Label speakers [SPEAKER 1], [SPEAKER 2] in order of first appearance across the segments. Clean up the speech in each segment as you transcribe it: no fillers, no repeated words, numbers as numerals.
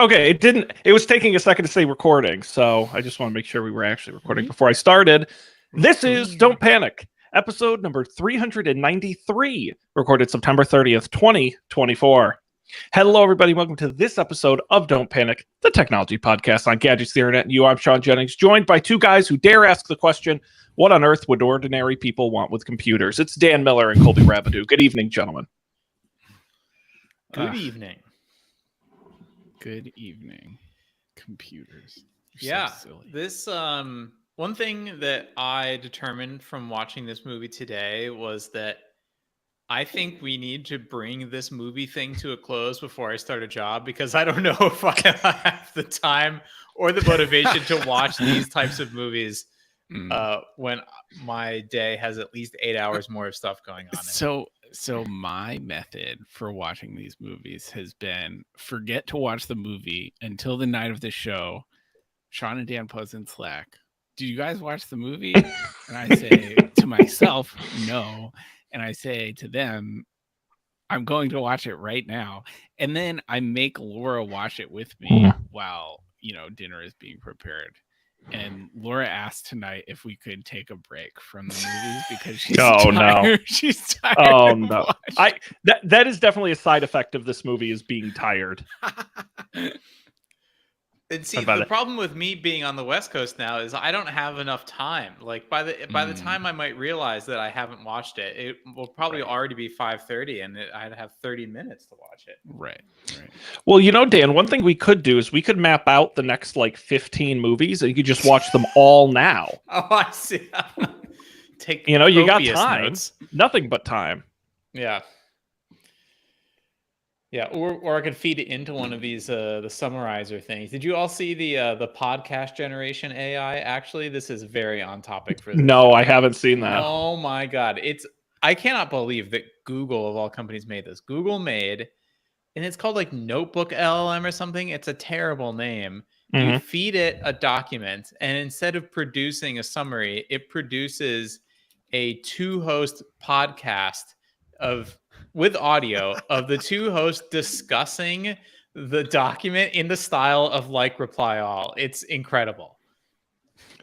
[SPEAKER 1] Okay, it didn't. It was taking a second to say recording, so I just want to make sure we were actually recording before I started. This is Don't Panic, episode number 393, recorded September 30th, 2024. Hello, everybody. Welcome to this episode of Don't Panic, the technology podcast on Gadgets, the Internet, and you. I'm Sean Jennings, joined by two guys who dare ask the question, what on earth would ordinary people want with computers? It's Dan Miller and Colby Rabideau. Good evening, gentlemen.
[SPEAKER 2] Good evening.
[SPEAKER 3] Good evening, computers.
[SPEAKER 2] You're so
[SPEAKER 3] silly.
[SPEAKER 2] This one thing that I determined from watching this movie today was that I think we need to bring this movie thing to a close before I start a job, because I don't know if I have the time or the motivation to watch these types of movies when my day has at least 8 hours more of stuff going on.
[SPEAKER 3] So my method for watching these movies has been forget to watch the movie until the night of the show. Sean and Dan post in Slack, "Did you guys watch the movie?" And I say to myself, "No." And I say to them, "I'm going to watch it right now." And then I make Laura watch it with me while, dinner is being prepared. And Laura asked tonight if we could take a break from the movies because she's tired.
[SPEAKER 1] No.
[SPEAKER 3] She's tired.
[SPEAKER 1] Oh no! That is definitely a side effect of this movie, is being tired.
[SPEAKER 2] And see, the problem with me being on the West Coast now is I don't have enough time. Like by the time I might realize that I haven't watched it, it will probably already be 5:30, and I'd have 30 minutes to watch it.
[SPEAKER 3] Right.
[SPEAKER 1] Well, Dan, one thing we could do is we could map out the next 15 movies, and you could just watch them all now.
[SPEAKER 2] Oh, I see. Take
[SPEAKER 1] you got time.
[SPEAKER 2] Notes.
[SPEAKER 1] Nothing but time.
[SPEAKER 2] Yeah. Yeah, or I could feed it into one of these the summarizer things. Did you all see the podcast generation AI? Actually, this is very on topic for this.
[SPEAKER 1] No, I haven't seen that.
[SPEAKER 2] Oh my god, I cannot believe that Google of all companies made this. Google made, and it's called Notebook LLM or something. It's a terrible name. You feed it a document, and instead of producing a summary, it produces a 2-host podcast with audio of the two hosts discussing the document in the style of Reply All. It's incredible.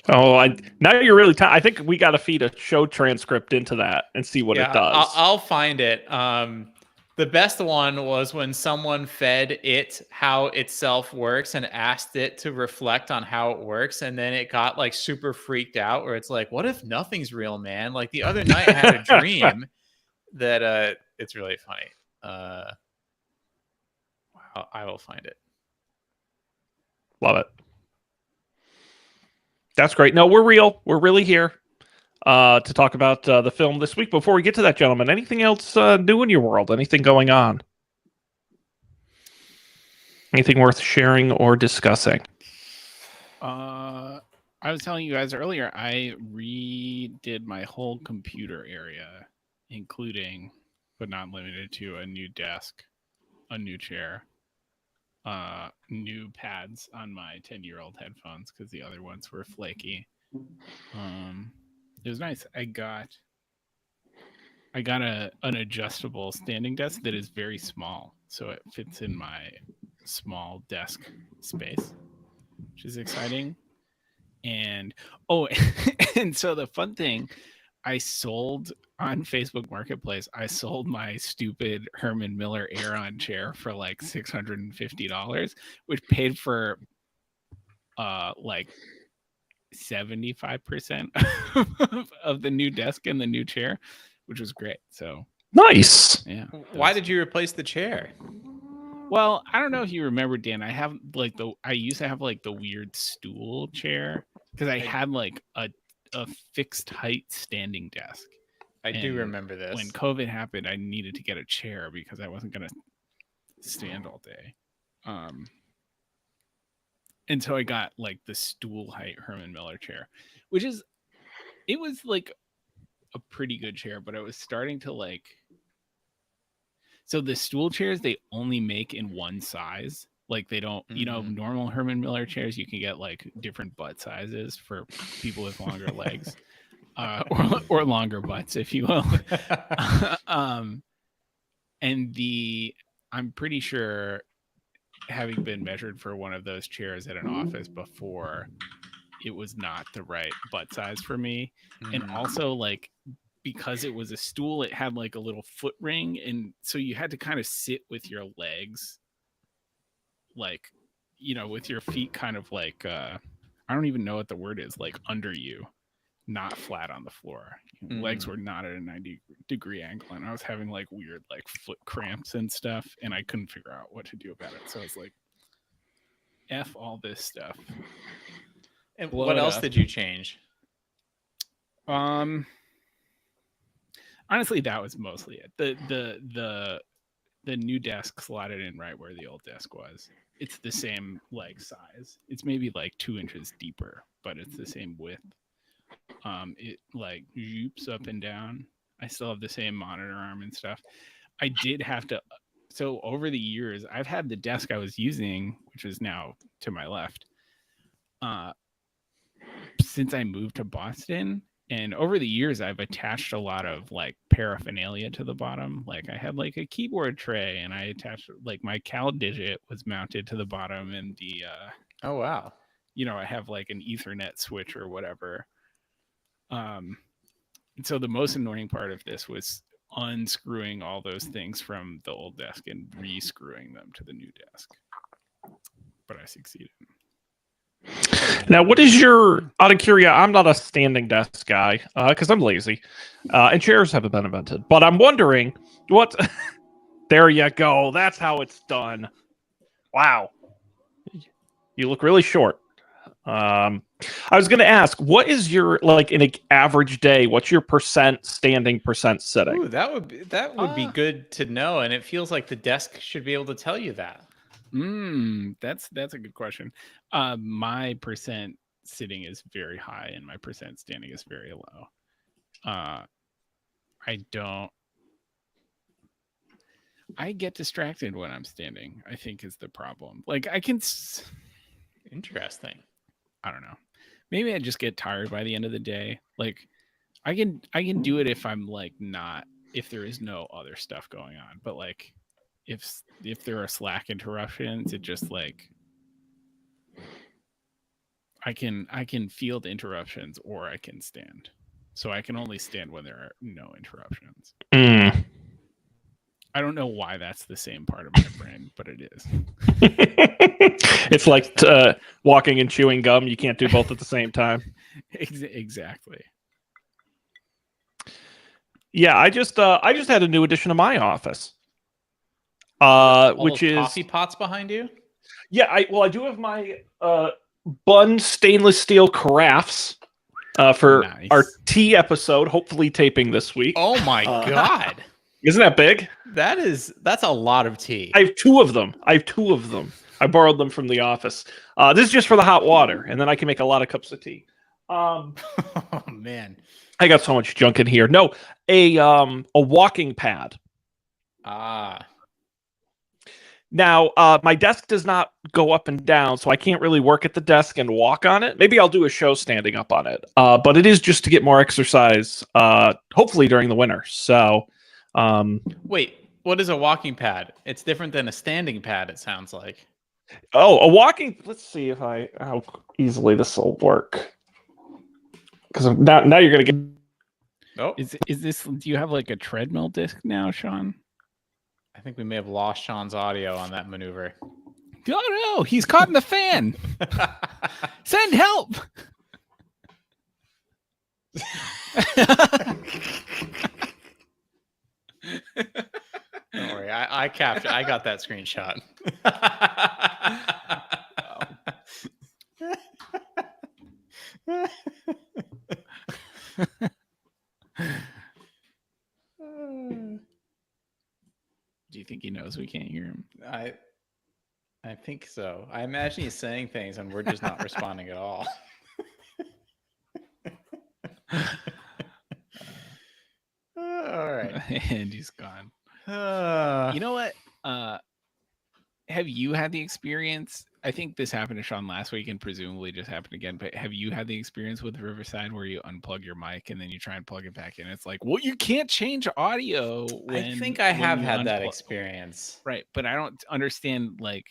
[SPEAKER 1] Oh, now you're really I think we got to feed a show transcript into that and see what it does.
[SPEAKER 2] I'll find it. The best one was when someone fed it how itself works and asked it to reflect on how it works, and then it got super freaked out, where it's what if nothing's real, man? The other night I had a dream that it's really funny. Wow, I will find it.
[SPEAKER 1] Love it. That's great. No, we're real. We're really here to talk about the film this week. Before we get to that, gentlemen, anything else new in your world? Anything going on? Anything worth sharing or discussing?
[SPEAKER 3] I was telling you guys earlier, I redid my whole computer area, including, but not limited to, a new desk, a new chair, new pads on my 10-year-old headphones because the other ones were flaky. It was nice. I got an adjustable standing desk that is very small, so it fits in my small desk space, which is exciting. And and so the fun thing, I sold on Facebook Marketplace, I sold my stupid Herman Miller Aeron chair for $650, which paid for 75% of the new desk and the new chair, which was great. So
[SPEAKER 1] nice.
[SPEAKER 3] Yeah.
[SPEAKER 2] Why did you replace the chair?
[SPEAKER 3] Well, I don't know if you remember, Dan. I have I used to have the weird stool chair because I had a fixed height standing desk.
[SPEAKER 2] I do remember this.
[SPEAKER 3] When COVID happened, I needed to get a chair because I wasn't going to stand all day. And so I got the stool height Herman Miller chair, which was a pretty good chair, but I was starting to so the stool chairs, they only make in one size. They don't, normal Herman Miller chairs, you can get different butt sizes for people with longer legs. Or longer butts, if you will. And I'm pretty sure having been measured for one of those chairs at an office before, it was not the right butt size for me. And also, like, because it was a stool, it had like a little foot ring, and so you had to kind of sit with your legs, like, with your feet kind of like I don't even know what the word is, like under you, not flat on the floor. Legs were not at a 90-degree angle, and I was having like weird like foot cramps and stuff, and I couldn't figure out what to do about it. So I was like, F all this stuff.
[SPEAKER 2] And what else did you change?
[SPEAKER 3] Honestly, that was mostly it. The new desk slotted in right where the old desk was. It's the same like size. It's maybe like 2 inches deeper, but it's the same width. It like zoops up and down. I still have the same monitor arm and stuff. I did have to. So over the years, I've had the desk I was using, which is now to my left, since I moved to Boston. And over the years, I've attached a lot of like paraphernalia to the bottom. Like I had like a keyboard tray, and I attached like my Cal Digit was mounted to the bottom, and the
[SPEAKER 2] oh wow,
[SPEAKER 3] I have like an Ethernet switch or whatever. And so the most annoying part of this was unscrewing all those things from the old desk and re-screwing them to the new desk. But I succeeded.
[SPEAKER 1] Now, what is your, out of curiosity, I'm not a standing desk guy because I'm lazy and chairs haven't been invented, but I'm wondering what, there you go. That's how it's done. Wow. You look really short. I was going to ask, what is your, like in an average day, what's your percent standing, percent sitting?
[SPEAKER 2] Ooh, that would be good to know. And it feels like the desk should be able to tell you that.
[SPEAKER 3] That's a good question. My percent sitting is very high and my percent standing is very low. I get distracted when I'm standing, I think is the problem. Like
[SPEAKER 2] Interesting.
[SPEAKER 3] I don't know. Maybe I just get tired by the end of the day. Like I can do it if I'm like if there is no other stuff going on, but like if there are Slack interruptions, it just like I can field interruptions or I can stand. So I can only stand when there are no interruptions. I don't know why that's the same part of my brain, but it is.
[SPEAKER 1] It's like walking and chewing gum. You can't do both at the same time.
[SPEAKER 3] Exactly.
[SPEAKER 1] Yeah, I just had a new addition to my office. Which is
[SPEAKER 2] coffee pots behind you.
[SPEAKER 1] Yeah, I do have my Bunn stainless steel carafes for our tea episode, hopefully taping this week.
[SPEAKER 2] Oh my god.
[SPEAKER 1] Isn't that big?
[SPEAKER 2] That's a lot of tea.
[SPEAKER 1] I have two of them. I borrowed them from the office. This is just for the hot water, and then I can make a lot of cups of tea.
[SPEAKER 2] Oh man.
[SPEAKER 1] I got so much junk in here. No, a walking pad. Now, my desk does not go up and down, so I can't really work at the desk and walk on it. Maybe I'll do a show standing up on it. But it is just to get more exercise, hopefully during the winter. So,
[SPEAKER 2] wait, what is a walking pad? It's different than a standing pad, it sounds like.
[SPEAKER 1] Oh, a walking. Let's see how easily this will work. Because now you're gonna get.
[SPEAKER 3] Oh, is this? Do you have like a treadmill disc now, Sean?
[SPEAKER 2] I think we may have lost Sean's audio on that maneuver.
[SPEAKER 3] Oh no, he's caught in the fan. Send help.
[SPEAKER 2] Don't worry, I got that screenshot.
[SPEAKER 3] Do you think he knows we can't hear him?
[SPEAKER 2] I think so. I imagine he's saying things and we're just not responding at all. All right.
[SPEAKER 3] And he's gone. You know what? Have you had the experience? I think this happened to Sean last week and presumably just happened again, but have you had the experience with Riverside where you unplug your mic and then you try and plug it back in? It's like, well, you can't change audio.
[SPEAKER 2] I think I have had that experience.
[SPEAKER 3] Right. But I don't understand, like,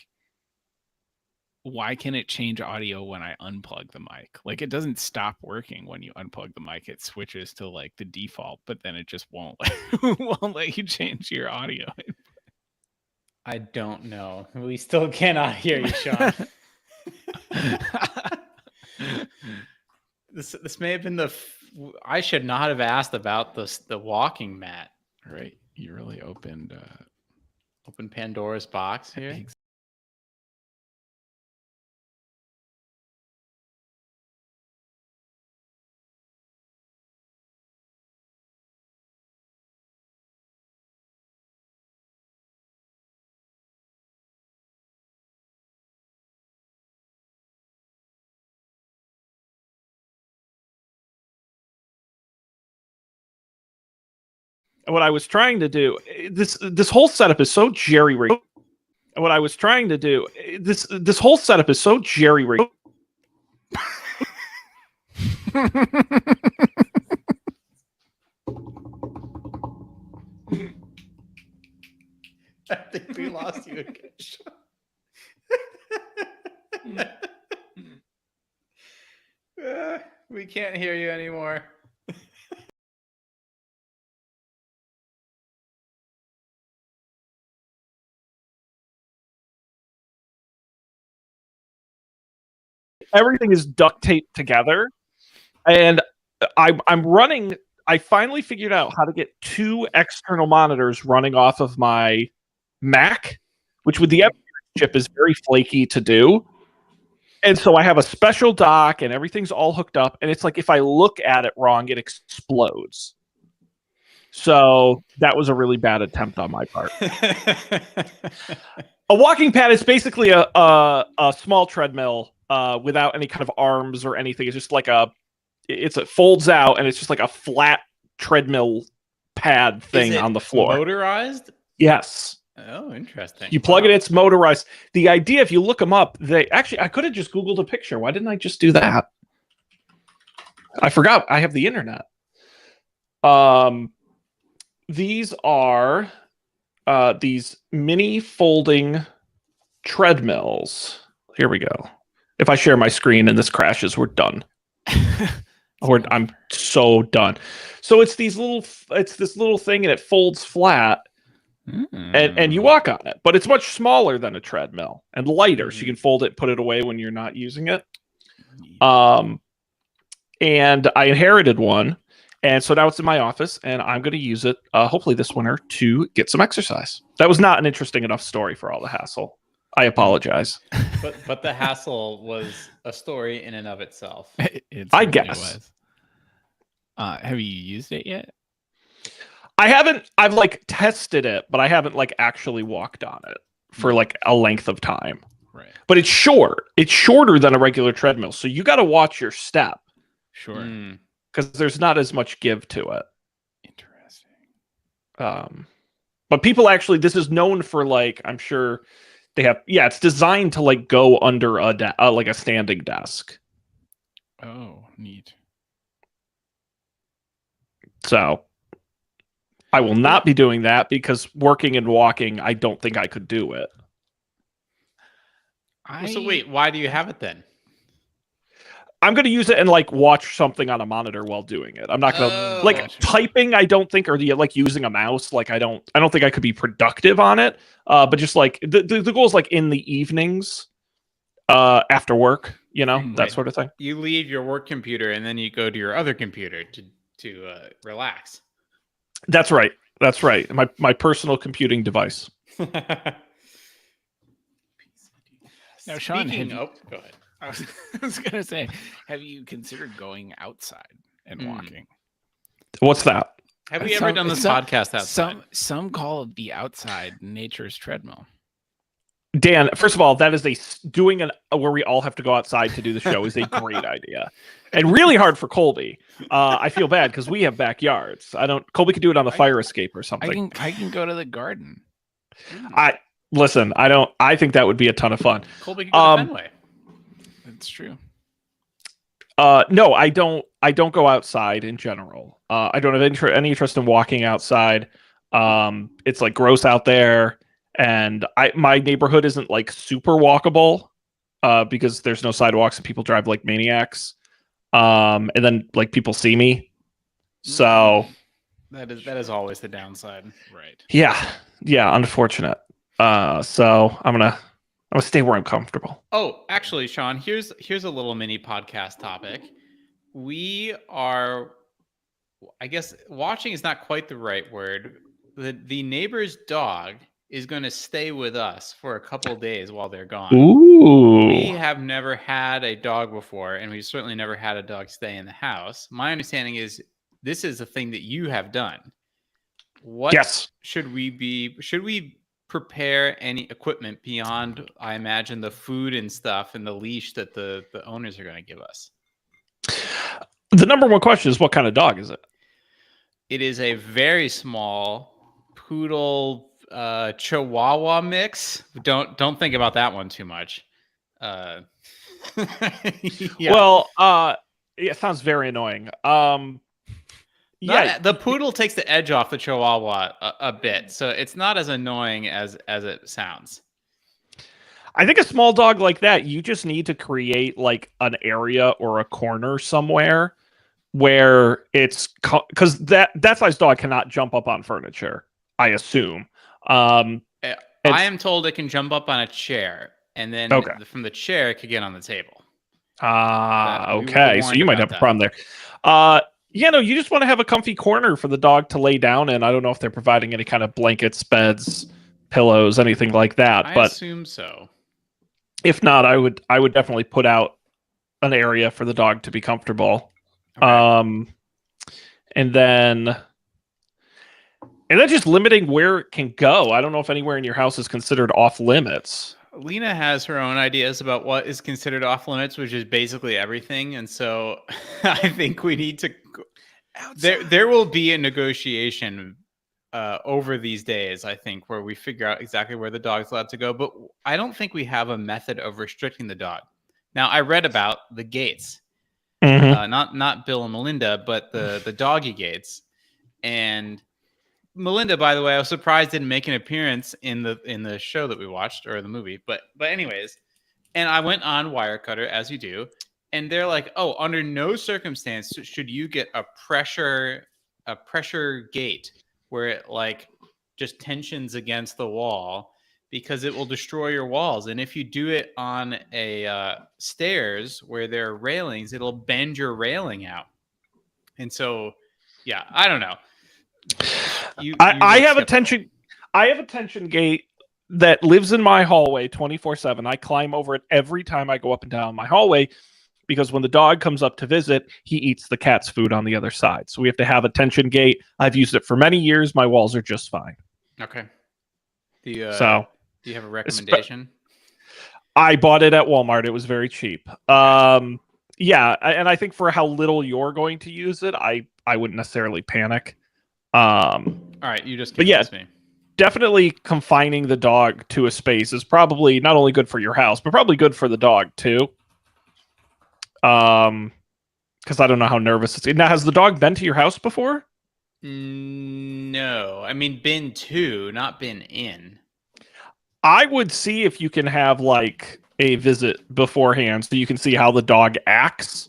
[SPEAKER 3] why can it change audio when I unplug the mic? Like it doesn't stop working when you unplug the mic. It switches to like the default, but then it just won't won't let you change your audio.
[SPEAKER 2] I don't know. We still cannot hear you, Sean. This may have been I should not have asked about the walking mat.
[SPEAKER 3] Right. You really opened
[SPEAKER 2] Pandora's box here.
[SPEAKER 1] What I was trying to do, this whole setup is so jerry-rigged. What I was trying to do, this whole setup is so jerry-rigged.
[SPEAKER 2] I think we lost you again, Sean. We can't hear you anymore.
[SPEAKER 1] Everything is duct taped together, and I'm running. I finally figured out how to get 2 external monitors running off of my Mac, which with the M chip is very flaky to do. And so I have a special dock, and everything's all hooked up. And it's like if I look at it wrong, it explodes. So that was a really bad attempt on my part. A walking pad is basically a small treadmill without any kind of arms or anything. It's just like it folds out, and it's just like a flat treadmill pad thing on the floor.
[SPEAKER 2] Motorized?
[SPEAKER 1] Yes.
[SPEAKER 2] Oh, interesting.
[SPEAKER 1] You plug it, it's motorized. The idea, if you look them up, I could have just Googled a picture. Why didn't I just do that? I forgot. I have the internet. These are these mini folding treadmills. Here we go. If I share my screen and this crashes, we're done. I'm so done. So it's this little thing, and it folds flat, and you walk on it. But it's much smaller than a treadmill and lighter, so you can fold it, put it away when you're not using it. And I inherited one, and so now it's in my office, and I'm going to use it hopefully this winter to get some exercise. That was not an interesting enough story for all the hassle. I apologize.
[SPEAKER 2] But the hassle was a story in and of itself.
[SPEAKER 1] I guess.
[SPEAKER 3] Have you used it yet?
[SPEAKER 1] I haven't. I've tested it, but I haven't actually walked on it for a length of time.
[SPEAKER 3] Right.
[SPEAKER 1] But it's short. It's shorter than a regular treadmill, so you got to watch your step.
[SPEAKER 3] Sure.
[SPEAKER 1] Because there's not as much give to it.
[SPEAKER 3] Interesting.
[SPEAKER 1] But people actually, this is known for I'm sure. They have, it's designed to go under a standing desk.
[SPEAKER 3] Oh, neat. So
[SPEAKER 1] I will not be doing that because working and walking, I don't think I could do it.
[SPEAKER 2] So wait, why do you have it then?
[SPEAKER 1] I'm going to use it and watch something on a monitor while doing it. I'm not going to typing. I don't think, or using a mouse. I don't think I could be productive on it. But just the goal is in the evenings, after work, that sort of thing.
[SPEAKER 2] You leave your work computer and then you go to your other computer to relax.
[SPEAKER 1] That's right. That's right. My personal computing device.
[SPEAKER 3] Now, Sean,
[SPEAKER 2] go ahead.
[SPEAKER 3] I was going to say, have you considered going outside and walking?
[SPEAKER 1] What's that?
[SPEAKER 2] Have we ever done this podcast outside?
[SPEAKER 3] Some call it the outside nature's treadmill.
[SPEAKER 1] Dan, first of all, that is where we all have to go outside to do the show is a great idea, and really hard for Colby. I feel bad because we have backyards. Colby could do it on the fire escape or something.
[SPEAKER 3] I can go to the garden.
[SPEAKER 1] I think that would be a ton of fun.
[SPEAKER 2] Colby could go to Fenway.
[SPEAKER 3] That's true.
[SPEAKER 1] No, I don't go outside in general. I don't have any interest in walking outside. It's gross out there. And my neighborhood isn't super walkable. because there's no sidewalks and people drive like maniacs. And then like people see me. So
[SPEAKER 2] that is always the downside.
[SPEAKER 3] Right.
[SPEAKER 1] yeah, unfortunate. So I'm gonna stay where I'm comfortable.
[SPEAKER 2] Oh, actually, Sean, here's a little mini podcast topic. We are, I guess, watching is not quite the right word. The neighbor's dog is going to stay with us for a couple of days while they're gone.
[SPEAKER 1] Ooh.
[SPEAKER 2] We have never had a dog before, and we've certainly never had a dog stay in the house. My understanding is this is a thing that you have done. What
[SPEAKER 1] Yes.
[SPEAKER 2] should we prepare any equipment beyond, I imagine, the food and stuff and the leash that the owners are going to give us?
[SPEAKER 1] The number one question is, what kind of dog is it?
[SPEAKER 2] It is a very small poodle chihuahua mix. Don't think about that one too much. Yeah.
[SPEAKER 1] Well, it sounds very annoying. Yeah,
[SPEAKER 2] the poodle takes the edge off the chihuahua a bit, so it's not as annoying as it sounds.
[SPEAKER 1] I think a small dog like that, you just need to create like an area or a corner somewhere where it's because that size dog cannot jump up on furniture, I assume.
[SPEAKER 2] I am told it can jump up on a chair, and then from the chair it could get on the table.
[SPEAKER 1] Okay. So you might have a problem there. You just want to have a comfy corner for the dog to lay down in. I don't know if they're providing any kind of blankets, beds, pillows, anything like that.
[SPEAKER 2] I assume so.
[SPEAKER 1] If not, I would definitely put out an area for the dog to be comfortable.
[SPEAKER 2] Okay.
[SPEAKER 1] And then just limiting where it can go. I don't know if anywhere in your house is considered off limits.
[SPEAKER 2] Lena has her own ideas about what is considered off limits, which is basically everything. And so I think we need to there will be a negotiation over these days, I think, where we figure out exactly where the dog's allowed to go. But I don't think we have a method of restricting the dog. Now, I read about the gates, not Bill and Melinda, but the doggy gates. And Melinda, by the way, I was surprised didn't make an appearance in the show that we watched, or the movie. But anyways, and I went on Wirecutter, as you do, and they're like, "Oh, under no circumstance should you get a pressure gate where it like just tensions against the wall, because it will destroy your walls. And if you do it on a stairs where there are railings, it'll bend your railing out." And so, yeah, I don't know.
[SPEAKER 1] I have a tension gate that lives in my hallway 24/7. I climb over it every time I go up and down my hallway, because when the dog comes up to visit, he eats the cat's food on the other side. So we have to have a tension gate. I've used it for many years. My walls are just fine.
[SPEAKER 2] Okay. Do you have a recommendation?
[SPEAKER 1] I bought it at Walmart. It was very cheap. Yeah, and I think for how little you're going to use it, I wouldn't necessarily panic.
[SPEAKER 2] All right, you just convinced me.
[SPEAKER 1] Definitely confining the dog to a space is probably not only good for your house, but probably good for the dog too. Because I don't know how nervous it's. Now, has the dog been to your house before?
[SPEAKER 2] No, I mean been to, not been in.
[SPEAKER 1] I would see if you can have like a visit beforehand, so you can see how the dog acts.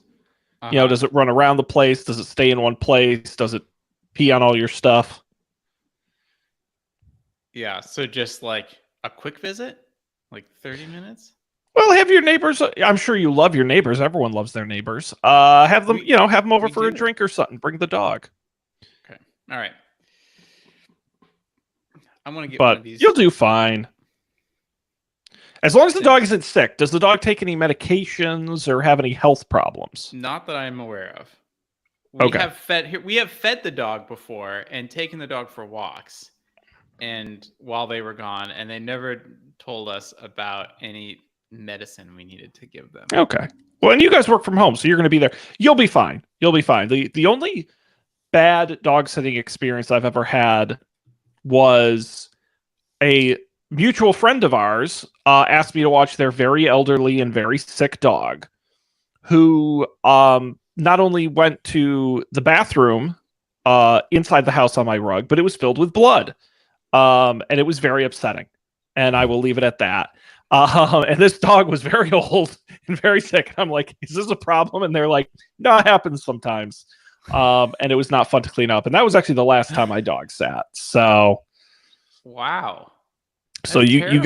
[SPEAKER 1] Does it run around the place? Does it stay in one place? Does it pee on all your stuff?
[SPEAKER 2] Yeah, so just like a quick visit, like 30 minutes.
[SPEAKER 1] Well, have your neighbors. I'm sure you love your neighbors. Everyone loves their neighbors. Have them, have them over for a drink or something. Bring the dog.
[SPEAKER 2] Okay. All right. I'm gonna get
[SPEAKER 1] one of these. You'll do fine. As long as the dog isn't sick. Does the dog take any medications or have any health problems?
[SPEAKER 2] Not that I'm aware of. We have fed the dog before and taken the dog for walks, and while they were gone, and they never told us about any medicine we needed to give them.
[SPEAKER 1] Okay. Well, and you guys work from home, so you're going to be there. You'll be fine. You'll be fine. The only bad dog sitting experience I've ever had was a mutual friend of ours asked me to watch their very elderly and very sick dog, who not only went to the bathroom inside the house on my rug, but it was filled with blood. And it was very upsetting. And I will leave it at that. And this dog was very old and very sick. I'm like, is this a problem? And they're like, no, it happens sometimes. And it was not fun to clean up. And that was actually the last time my dog sat. So,
[SPEAKER 2] Wow.
[SPEAKER 1] so
[SPEAKER 2] That's
[SPEAKER 1] you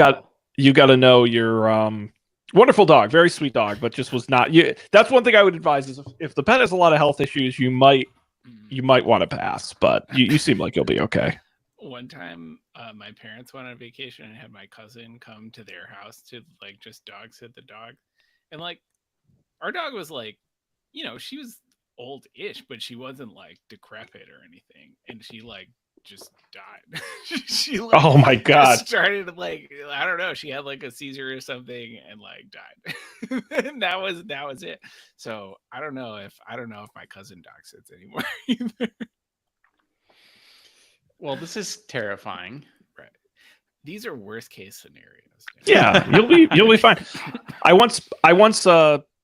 [SPEAKER 1] got to know your wonderful dog, very sweet dog, but just was not. That's one thing I would advise is if the pet has a lot of health issues, you might want to pass. But you seem like you'll be okay.
[SPEAKER 3] One time, my parents went on vacation and had my cousin come to their house to like just dog sit the dog, and like our dog was like, she was old-ish, but she wasn't like decrepit or anything, and she like just died. She like,
[SPEAKER 1] oh my god,
[SPEAKER 3] started like, I don't know, she had like a seizure or something and like died. And that was it. So I don't know if my cousin dog sits anymore either.
[SPEAKER 2] Well, this is terrifying.
[SPEAKER 3] Right. These are worst case scenarios.
[SPEAKER 1] Yeah, you'll be fine. I once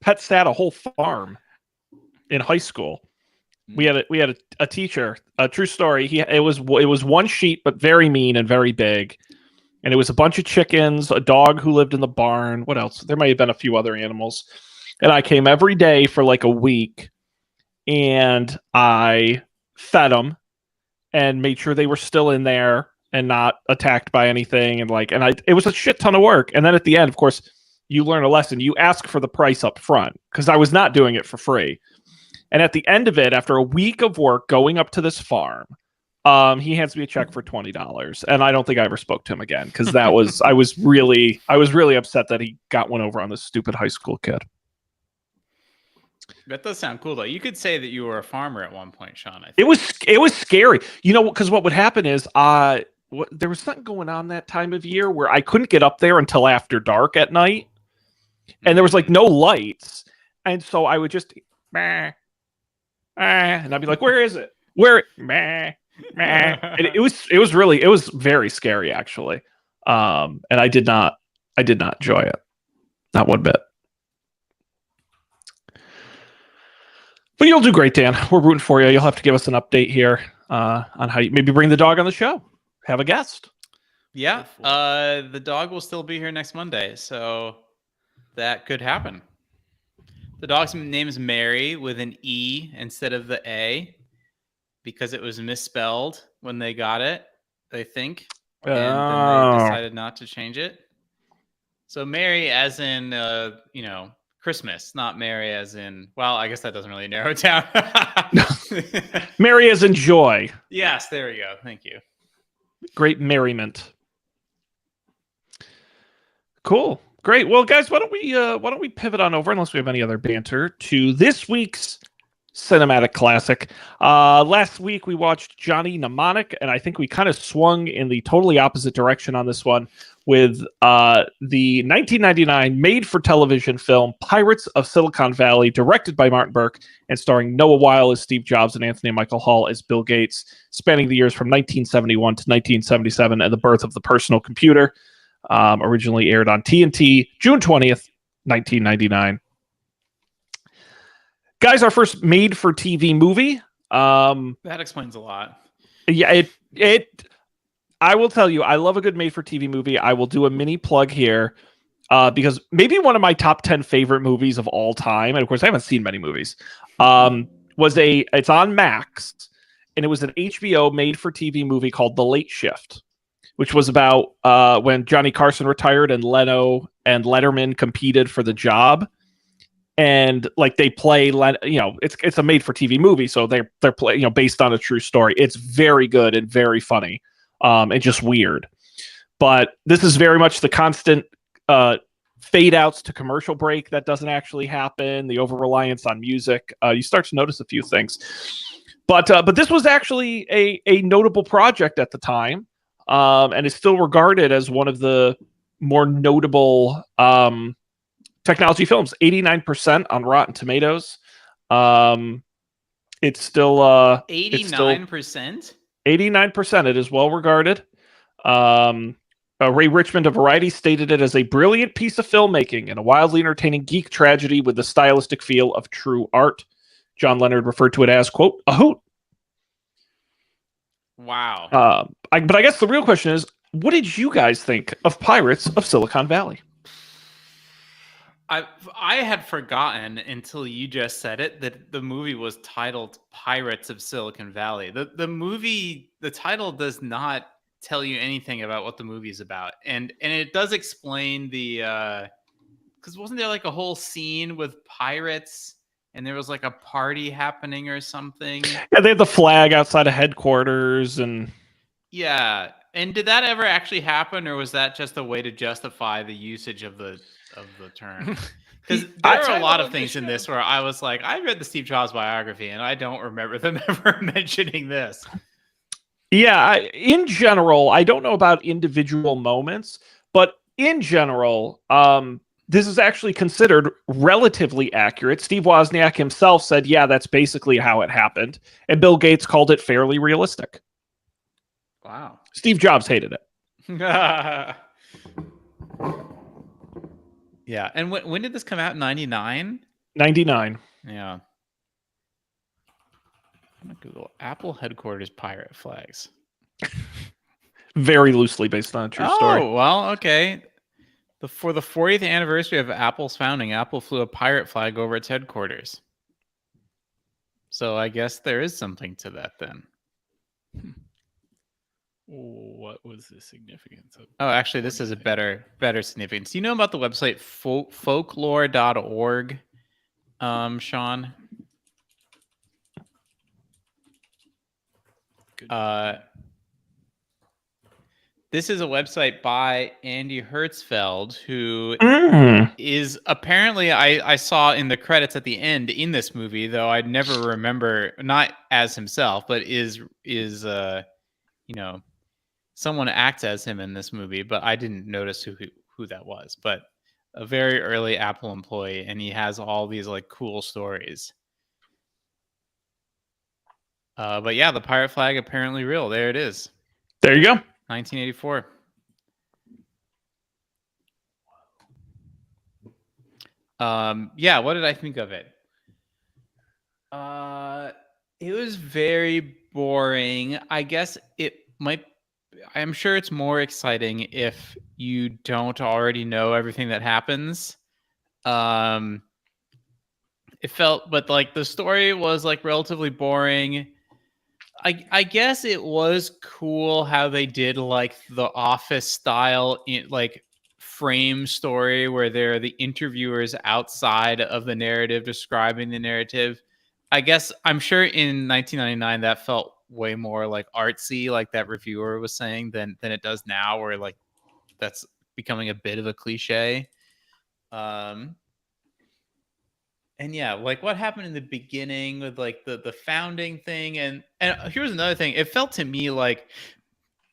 [SPEAKER 1] pet sat a whole farm in high school. We had a teacher, a true story. It was one sheep, but very mean and very big. And it was a bunch of chickens, a dog who lived in the barn. What else? There might have been a few other animals. And I came every day for like a week, and I fed them and made sure they were still in there and not attacked by anything. And it was a shit ton of work. And then at the end, of course, you learn a lesson. You ask for the price up front because I was not doing it for free. And at the end of it, after a week of work going up to this farm, he hands me a check for $20. And I don't think I ever spoke to him again because I was really upset that he got one over on this stupid high school kid.
[SPEAKER 2] That does sound cool, though. You could say that you were a farmer at one point, Sean. I think.
[SPEAKER 1] It was scary, because what would happen is there was something going on that time of year where I couldn't get up there until after dark at night, and there was like no lights, and so I would just and I'd be like, "Where is it? Where?" And it was very scary actually, and I did not enjoy it, not one bit. But you'll do great, Dan. We're rooting for you. You'll have to give us an update here on how you maybe bring the dog on the show. Have a guest.
[SPEAKER 2] Yeah, the dog will still be here next Monday, so that could happen. The dog's name is Mary with an E instead of the A because it was misspelled when they got it, I think. And then they decided not to change it. So Mary as in, Christmas, not Mary as in, well, I guess that doesn't really narrow it down.
[SPEAKER 1] Mary as in joy.
[SPEAKER 2] Yes, there we go. Thank you.
[SPEAKER 1] Great merriment. Cool. Great. Well, guys, why don't we pivot on over, unless we have any other banter, to this week's cinematic classic. Last week we watched Johnny Mnemonic, and I think we kind of swung in the totally opposite direction on this one with the 1999 made-for-television film Pirates of Silicon Valley, directed by Martin Burke and starring Noah Weil as Steve Jobs and Anthony Michael Hall as Bill Gates, spanning the years from 1971 to 1977 and the birth of the personal computer. Originally aired on TNT, June 20th, 1999. Guys, our first made-for-TV movie.
[SPEAKER 2] That explains a lot.
[SPEAKER 1] Yeah, I will tell you, I love a good made-for-TV movie. I will do a mini plug here because maybe one of my top 10 favorite movies of all time, and of course I haven't seen many movies, it's on Max, and it was an HBO made-for-TV movie called The Late Shift, which was about when Johnny Carson retired and Leno and Letterman competed for the job. And like they play, it's a made-for-TV movie, so they're based on a true story. It's very good and very funny. And just weird. But this is very much the constant fade outs to commercial break that doesn't actually happen, the over-reliance on music. You start to notice a few things. But this was actually a notable project at the time, and is still regarded as one of the more notable technology films. 89% on Rotten Tomatoes. It's still
[SPEAKER 2] 89%?
[SPEAKER 1] 89%. It is well regarded. Ray Richmond of Variety stated it as a brilliant piece of filmmaking and a wildly entertaining geek tragedy with the stylistic feel of true art. John Leonard referred to it as, quote, a hoot.
[SPEAKER 2] Wow.
[SPEAKER 1] But I guess the real question is, what did you guys think of Pirates of Silicon Valley?
[SPEAKER 2] I had forgotten until you just said it that the movie was titled Pirates of Silicon Valley. The title does not tell you anything about what the movie is about, and it does explain the because wasn't there like a whole scene with pirates and there was like a party happening or something?
[SPEAKER 1] Yeah, they had the flag outside of headquarters, and
[SPEAKER 2] yeah. And did that ever actually happen, or was that just a way to justify the usage of the term? Because there are a lot of things in this where I was like, I read the Steve Jobs biography and I don't remember them ever mentioning this.
[SPEAKER 1] yeah, in general, I don't know about individual moments, but in general, this is actually considered relatively accurate. Steve Wozniak himself said, yeah, that's basically how it happened. And Bill Gates called it fairly realistic.
[SPEAKER 2] Wow.
[SPEAKER 1] Steve Jobs hated it.
[SPEAKER 2] Yeah. And when did this come out? 99?
[SPEAKER 1] 99.
[SPEAKER 2] Yeah. I'm gonna Google Apple headquarters pirate flags.
[SPEAKER 1] Very loosely based on a true story.
[SPEAKER 2] Oh, well, okay. For the 40th anniversary of Apple's founding, Apple flew a pirate flag over its headquarters. So I guess there is something to that then.
[SPEAKER 3] What was the significance of?
[SPEAKER 2] Oh, actually, this is a better significance. Do you know about the website folklore.org, Sean? This is a website by Andy Hertzfeld, who is apparently, I saw in the credits at the end in this movie, though I'd never remember, not as himself, but is someone acts as him in this movie, but I didn't notice who that was. But a very early Apple employee, and he has all these like cool stories. But yeah, the pirate flag apparently real. There it is.
[SPEAKER 1] There you go.
[SPEAKER 2] 1984. Yeah, what did I think of it? It was very boring. I guess I'm sure it's more exciting if you don't already know everything that happens. It felt, but like the story was like relatively boring. I guess it was cool how they did like the Office style like frame story where they're the interviewers outside of the narrative describing the narrative. I guess I'm sure in 1999 that felt way more like artsy, like that reviewer was saying, than it does now, where like that's becoming a bit of a cliche. And yeah, like what happened in the beginning with like the founding thing, and here's another thing. It felt to me like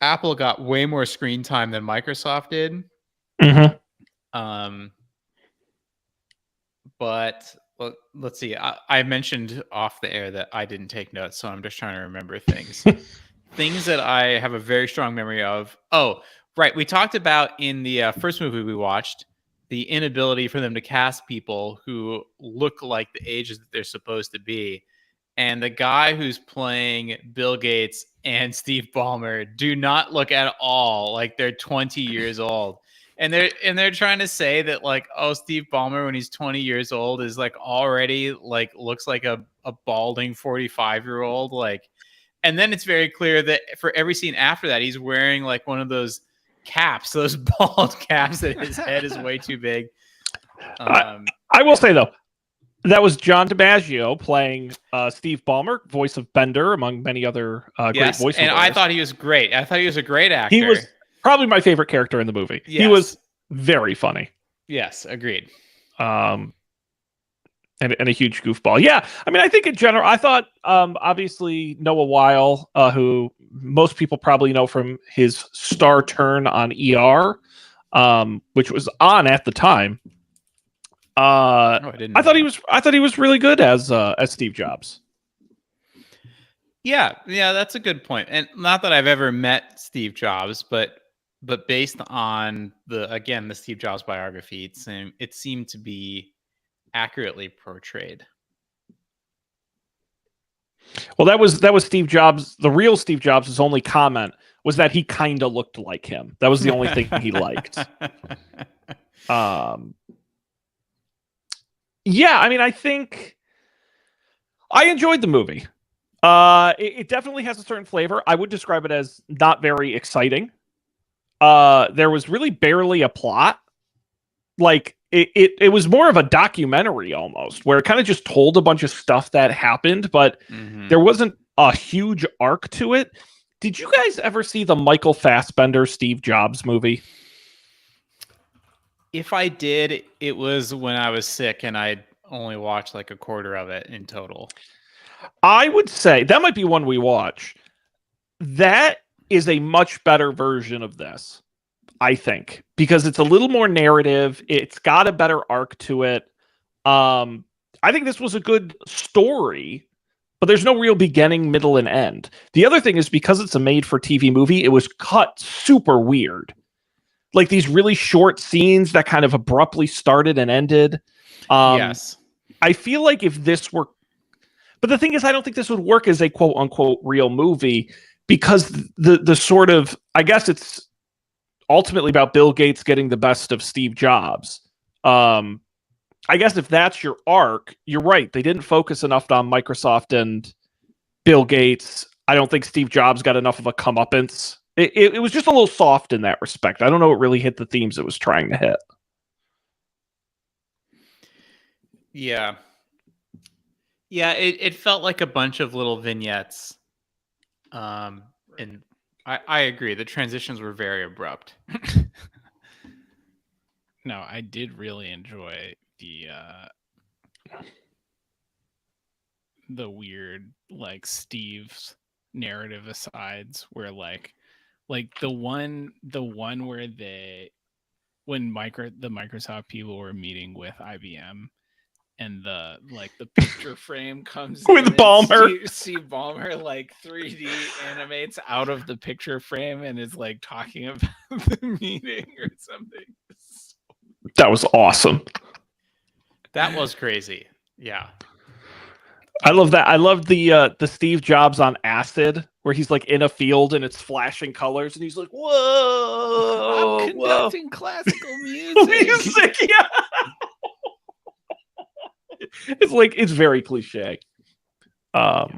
[SPEAKER 2] Apple got way more screen time than Microsoft did. But let's see. I mentioned off the air that I didn't take notes, so I'm just trying to remember things. Things that I have a very strong memory of. Oh, right. We talked about in the first movie we watched, the inability for them to cast people who look like the ages that they're supposed to be. And the guy who's playing Bill Gates and Steve Ballmer do not look at all like they're 20 years old. And they're trying to say that like, oh, Steve Ballmer when he's 20 years old is like already like looks like a balding 45-year-old. Like, and then it's very clear that for every scene after that, he's wearing like one of those caps, those bald caps that his head is way too big.
[SPEAKER 1] I will say though, that was John DiMaggio playing Steve Ballmer, voice of Bender, among many other great voice.
[SPEAKER 2] And I thought he was great. I thought he was a great actor.
[SPEAKER 1] He was probably my favorite character in the movie. Yes. He was very funny.
[SPEAKER 2] Yes, agreed.
[SPEAKER 1] And a huge goofball. Yeah, I mean, I think in general, I thought obviously Noah Weil, who most people probably know from his star turn on ER, which was on at the time. I thought he was really good as Steve Jobs.
[SPEAKER 2] Yeah, that's a good point. And not that I've ever met Steve Jobs, but based on the Steve Jobs biography, it seemed to be accurately portrayed.
[SPEAKER 1] Well, that was Steve Jobs. The real Steve Jobs' only comment was that he kind of looked like him. That was the only thing he liked. Yeah, I mean, I think I enjoyed the movie. It definitely has a certain flavor. I would describe it as not very exciting. There was really barely a plot. Like it was more of a documentary almost, where it kind of just told a bunch of stuff that happened, but there wasn't a huge arc to it. Did you guys ever see the Michael Fassbender Steve Jobs movie?
[SPEAKER 2] If I did, it was when I was sick and I only watched like a quarter of it in total.
[SPEAKER 1] I would say that might be one we watch. That is a much better version of this, I think, because it's a little more narrative. It's got a better arc to it. I think this was a good story, but there's no real beginning, middle, and end. The other thing is because it's a made-for-TV movie, it was cut super weird. Like these really short scenes that kind of abruptly started and ended.
[SPEAKER 2] Yes.
[SPEAKER 1] I feel like if this were... But the thing is, I don't think this would work as a quote-unquote real movie because the sort of... I guess it's ultimately about Bill Gates getting the best of Steve Jobs. I guess if that's your arc, you're right. They didn't focus enough on Microsoft and Bill Gates. I don't think Steve Jobs got enough of a comeuppance. It was just a little soft in that respect. I don't know it really hit the themes it was trying to hit.
[SPEAKER 2] Yeah. Yeah, it felt like a bunch of little vignettes. And I agree. The transitions were very abrupt.
[SPEAKER 3] No, I did really enjoy the weird like Steve's narrative asides where like the one where when the Microsoft people were meeting with IBM and the picture frame comes
[SPEAKER 1] With
[SPEAKER 3] in
[SPEAKER 1] Ballmer.
[SPEAKER 3] Steve Ballmer like 3D animates out of the picture frame and is like talking about the meeting or something.
[SPEAKER 1] That was awesome.
[SPEAKER 2] That was crazy. Yeah.
[SPEAKER 1] I love that. I love the Steve Jobs on acid where he's like in a field and it's flashing colors and he's like, "Whoa,
[SPEAKER 3] I'm conducting classical
[SPEAKER 1] whoa.
[SPEAKER 3] music."
[SPEAKER 1] Music, yeah." It's like it's very cliche. Yeah.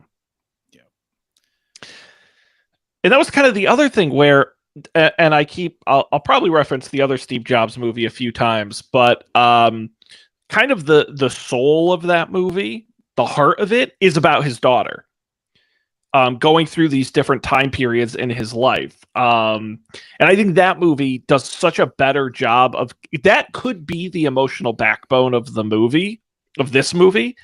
[SPEAKER 1] And that was kind of the other thing where, and I'll probably reference the other Steve Jobs movie a few times, but kind of the soul of that movie, the heart of it, is about his daughter. Going through these different time periods in his life. And I think that movie does such a better job of that could be the emotional backbone of the movie, of this movie.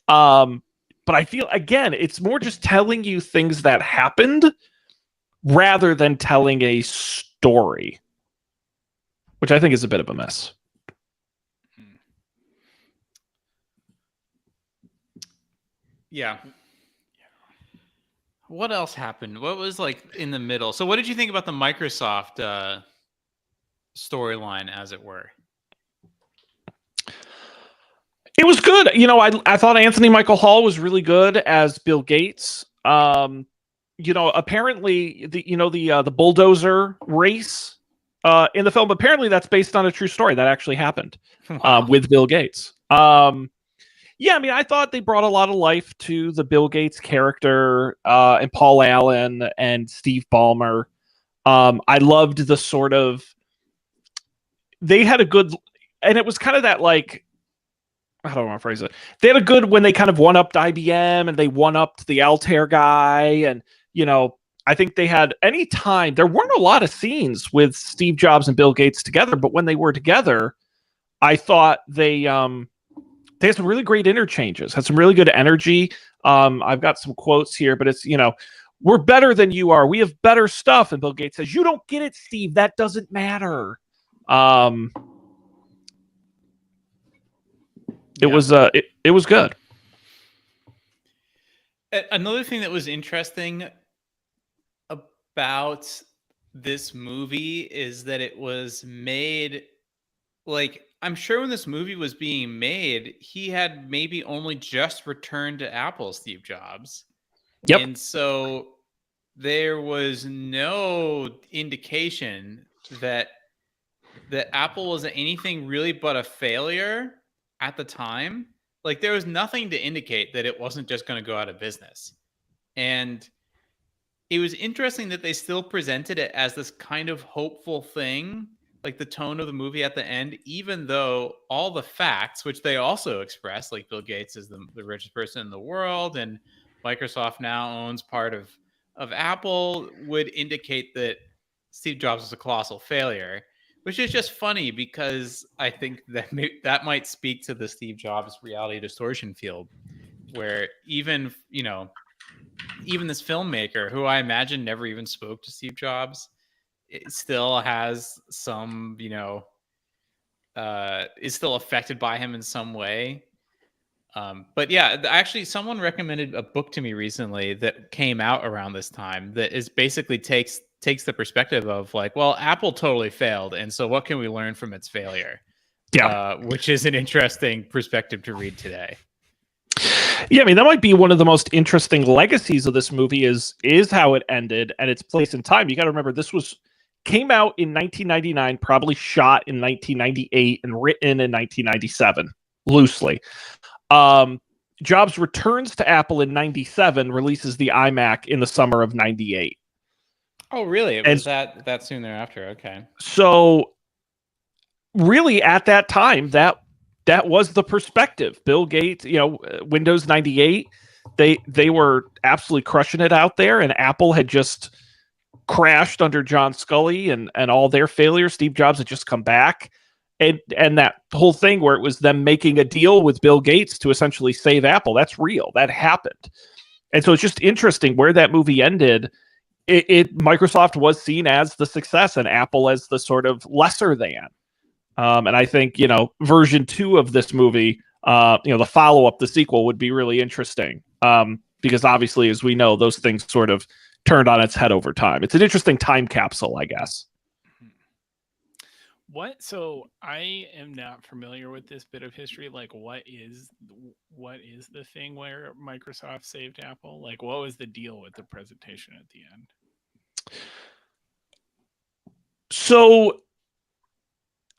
[SPEAKER 1] But I feel, again, it's more just telling you things that happened rather than telling a story, which I think is a bit of a mess.
[SPEAKER 2] Yeah. What else happened? What was like in the middle? So what did you think about the Microsoft storyline, as it were?
[SPEAKER 1] It was good. You know, I thought Anthony Michael Hall was really good as Bill Gates. You know, apparently the bulldozer race in the film, apparently that's based on a true story that actually happened.
[SPEAKER 2] Wow.
[SPEAKER 1] With Bill Gates. Yeah, I mean, I thought they brought a lot of life to the Bill Gates character and Paul Allen and Steve Ballmer. I loved the sort of... They had a good... And it was kind of that, like... I don't want to phrase it. They had a good when they kind of one-upped IBM and they one-upped the Altair guy. And, you know, I think they had any time... There weren't a lot of scenes with Steve Jobs and Bill Gates together, but when they were together, I thought they had some really great interchanges, had some really good energy. I've got some quotes here, but it's, you know, "We're better than you are. We have better stuff." And Bill Gates says, "You don't get it, Steve. That doesn't matter." It was good.
[SPEAKER 2] Another thing that was interesting about this movie is that it was made like, I'm sure when this movie was being made, he had maybe only just returned to Apple, Steve Jobs.
[SPEAKER 1] Yep.
[SPEAKER 2] And so there was no indication that Apple was anything really but a failure. at the time, like there was nothing to indicate that it wasn't just going to go out of business. And it was interesting that they still presented it as this kind of hopeful thing, like the tone of the movie at the end, even though all the facts, which they also express, like Bill Gates is the richest person in the world and Microsoft now owns part of Apple, would indicate that Steve Jobs was a colossal failure, which is just funny because I think that that might speak to the Steve Jobs reality distortion field, where even this filmmaker, who I imagine never even spoke to Steve Jobs, it still has some, is still affected by him in some way. But yeah, actually, someone recommended a book to me recently that came out around this time that is basically takes the perspective of like, well, Apple totally failed, and so what can we learn from its failure?
[SPEAKER 1] Yeah,
[SPEAKER 2] which is an interesting perspective to read today.
[SPEAKER 1] Yeah, I mean, that might be one of the most interesting legacies of this movie is how it ended and its place in time. You got to remember, this came out in 1999, probably shot in 1998 and written in 1997, loosely. Jobs returns to Apple in 97, releases the iMac in the summer of 98.
[SPEAKER 2] Oh, really? It was that soon thereafter. Okay.
[SPEAKER 1] So really at that time, that was the perspective. Bill Gates, Windows 98, they were absolutely crushing it out there, and Apple had just crashed under John Scully and all their failures. Steve Jobs had just come back. And that whole thing where it was them making a deal with Bill Gates to essentially save Apple, that's real. That happened. And so it's just interesting where that movie ended. Microsoft was seen as the success and Apple as the sort of lesser than. And I think, version 2 of this movie, the follow-up, the sequel would be really interesting. Because obviously, as we know, those things sort of turned on its head over time. It's an interesting time capsule, I guess.
[SPEAKER 3] So I am not familiar with this bit of history. Like, what is the thing where Microsoft saved Apple? Like, what was the deal with the presentation at the end?
[SPEAKER 1] So,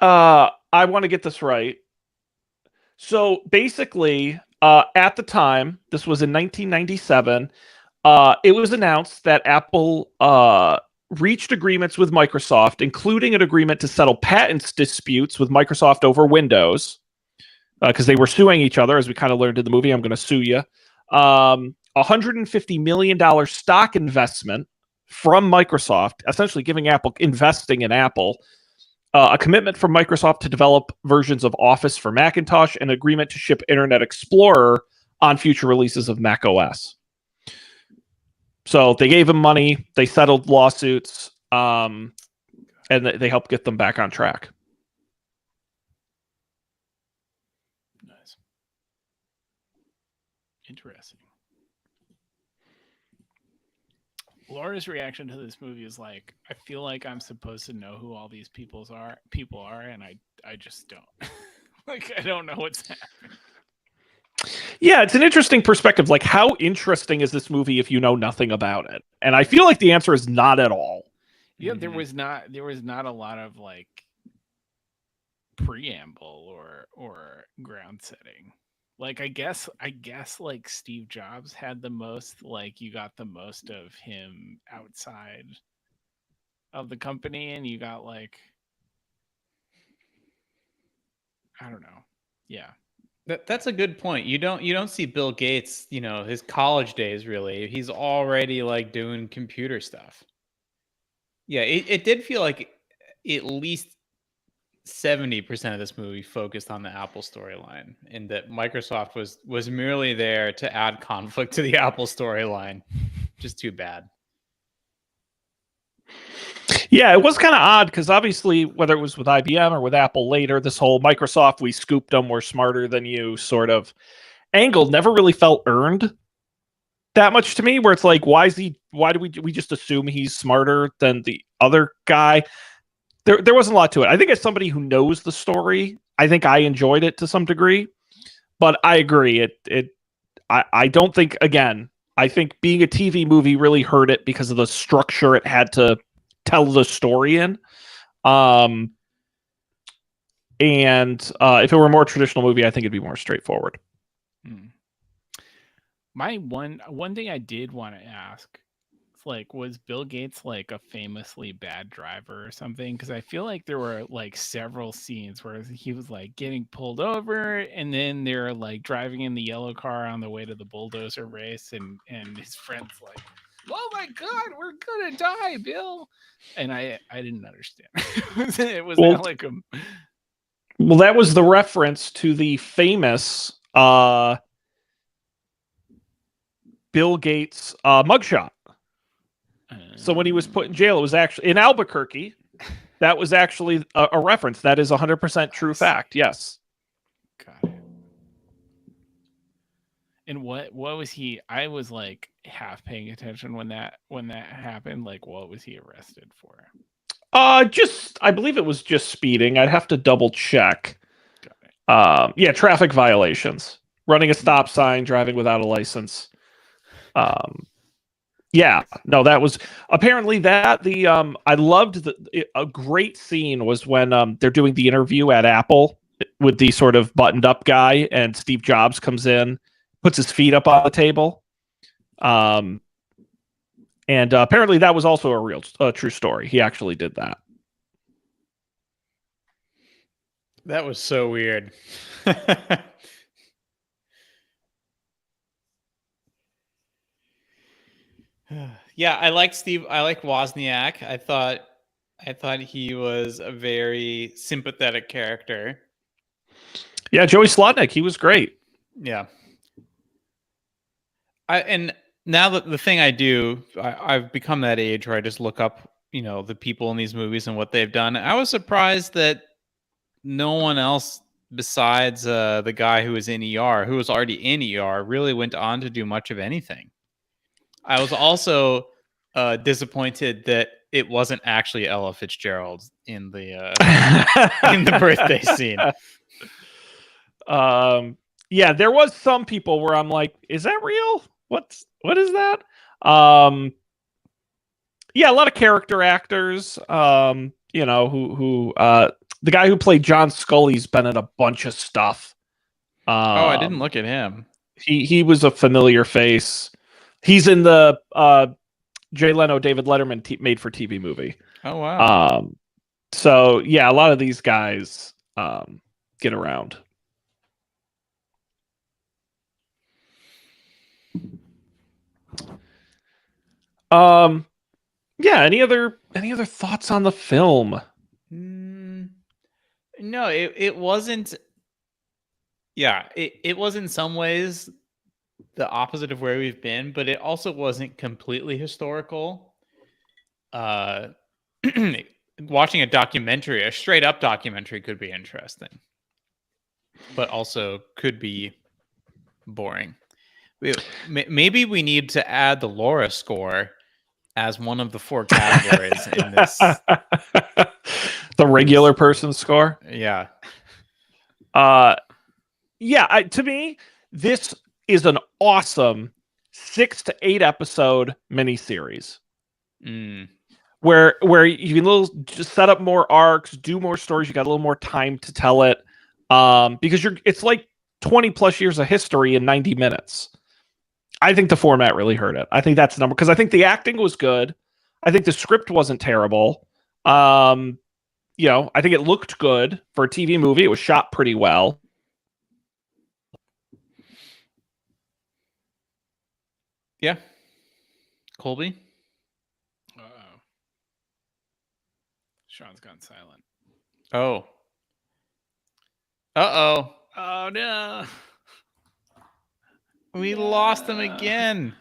[SPEAKER 1] I want to get this right. So basically, at the time, this was in 1997, it was announced that Apple reached agreements with Microsoft, including an agreement to settle patents disputes with Microsoft over Windows, because they were suing each other, as we kind of learned in the movie. I'm going to sue you. $150 million stock investment from Microsoft, essentially giving Apple, investing in Apple, a commitment from Microsoft to develop versions of Office for Macintosh, and an agreement to ship Internet Explorer on future releases of Mac OS. So they gave him money, they settled lawsuits, and they helped get them back on track.
[SPEAKER 3] Nice. Interesting. Laura's reaction to this movie is like, I feel like I'm supposed to know who all these people are, and I just don't. Like, I don't know what's happening.
[SPEAKER 1] Yeah, it's an interesting perspective. Like, how interesting is this movie if you know nothing about it? And I feel like the answer is not at all.
[SPEAKER 3] Yeah, there was not a lot of like preamble or ground setting. Like, I guess like Steve Jobs had the most, like, you got the most of him outside of the company, and you got like, I don't know. Yeah.
[SPEAKER 2] That's a good point. You don't see Bill Gates, his college days really. He's already like doing computer stuff. Yeah, it did feel like at least 70% of this movie focused on the Apple storyline, and that Microsoft was merely there to add conflict to the Apple storyline. Just too bad.
[SPEAKER 1] Yeah, it was kind of odd because obviously, whether it was with IBM or with Apple later, this whole Microsoft, we scooped them, we're smarter than you sort of angle never really felt earned that much to me, where it's like, why do we just assume he's smarter than the other guy? There wasn't a lot to it. I think as somebody who knows the story, I think I enjoyed it to some degree, but I agree. I don't think, again, I think being a TV movie really hurt it because of the structure it had to tell the story in. And if it were a more traditional movie, I think it'd be more straightforward.
[SPEAKER 3] My one thing I did want to ask, like, was Bill Gates like a famously bad driver or something? Because I feel like there were like several scenes where he was like getting pulled over, and then they're like driving in the yellow car on the way to the bulldozer race, and his friend's like, "Oh my God, we're gonna die, Bill!" And I didn't understand. It was
[SPEAKER 1] Well,
[SPEAKER 3] not like a.
[SPEAKER 1] Well, that was the reference to the famous Bill Gates mugshot. So when he was put in jail, it was actually in Albuquerque. That was actually a reference. That is 100% true fact. Yes.
[SPEAKER 3] Got it. And what was he? I was like half paying attention when that happened. Like, what was he arrested for?
[SPEAKER 1] I believe it was just speeding. I'd have to double check.
[SPEAKER 3] Got it.
[SPEAKER 1] Yeah, traffic violations, running a stop sign, driving without a license. Yeah, no, that was apparently that the I loved a great scene was when they're doing the interview at Apple with the sort of buttoned up guy, and Steve Jobs comes in, puts his feet up on the table. And apparently that was also a true story. He actually did that.
[SPEAKER 2] That was so weird. Yeah, I like Steve. I like Wozniak. I thought he was a very sympathetic character.
[SPEAKER 1] Yeah, Joey Slotnick, he was great.
[SPEAKER 2] Yeah. And now that the thing I do, I've become that age where I just look up, the people in these movies and what they've done. I was surprised that no one else besides the guy who was in ER, who was already in ER, really went on to do much of anything. I was also disappointed that it wasn't actually Ella Fitzgerald in the in the birthday scene.
[SPEAKER 1] Yeah, there was some people where I'm like, is that real? What is that? Yeah, a lot of character actors. Who the guy who played John Scully's been in a bunch of stuff.
[SPEAKER 2] I didn't look at him.
[SPEAKER 1] He was a familiar face. He's in the Jay Leno, David Letterman made for TV movie.
[SPEAKER 2] Oh wow.
[SPEAKER 1] So yeah, a lot of these guys get around. Yeah. Any other thoughts on the film?
[SPEAKER 2] No, it wasn't. Yeah, it was in some ways the opposite of where we've been, but it also wasn't completely historical. Watching a documentary, a straight up documentary, could be interesting, but also could be boring. Maybe we need to add the Laura score as one of the 4 categories in this.
[SPEAKER 1] The regular person score.
[SPEAKER 2] Yeah.
[SPEAKER 1] Yeah. To me, this is an awesome 6 to 8 episode miniseries. Where you can just set up more arcs, do more stories. You got a little more time to tell it, because it's like 20 plus years of history in 90 minutes. I think the format really hurt it. I think that's the number, because I think the acting was good. I think the script wasn't terrible. I think it looked good for a TV movie. It was shot pretty well.
[SPEAKER 2] Yeah. Colby?
[SPEAKER 3] Uh-oh. Sean's gone silent.
[SPEAKER 2] Oh. Uh-oh.
[SPEAKER 3] Oh, no.
[SPEAKER 2] We lost him again.